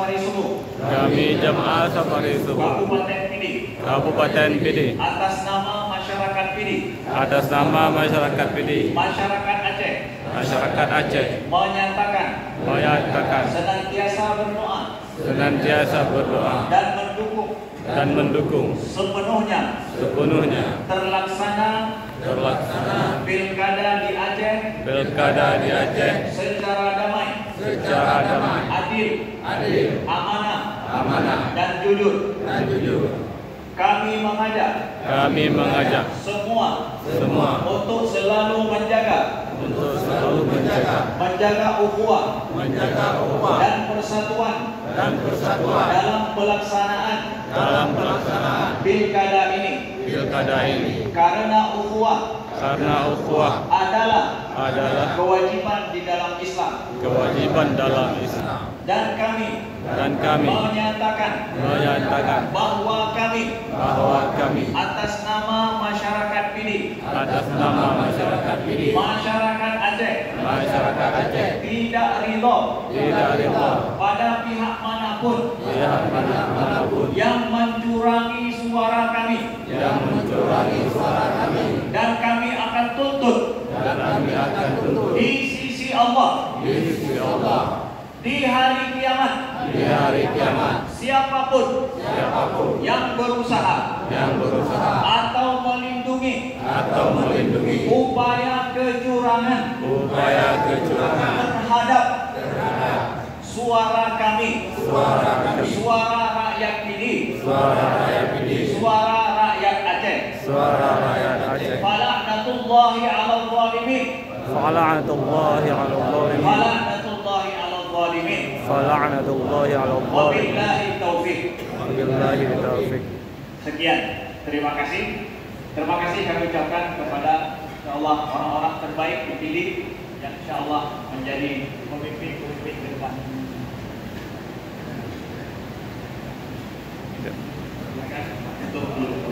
Safari Subuh, kami Jamaah Safari Subuh Kabupaten Pidi, atas nama masyarakat Pidi, masyarakat Aceh, menyatakan senantiasa berdoa dan mendukung sepenuhnya terlaksana pilkada di Aceh secara damai, adil, amanah dan jujur. Kami mengajak semua untuk selalu menjaga ukhuwah dan persatuan dalam pelaksanaan pilkada ini. Karena ukhuwah adalah kewajiban di dalam Islam. Dan kami menyatakan bahwa kami atas nama masyarakat Pidi, masyarakat Aceh tidak ridho pada pihak manapun yang mencurangi suara kami, dan kami akan tuntut di sisi Allah di hari kiamat, siapapun yang berusaha atau melindungi upaya kecurangan terhadap suara kami, suara rakyat Pidi, suara rakyat Aceh. Fala'natullahi 'alal zalimin. Wabillahi taufik. Sekian, terima kasih kami ucapkan kepada Allah orang-orang terbaik dipilih yang insyaallah menjadi pemimpin ke depan. Silakan untuk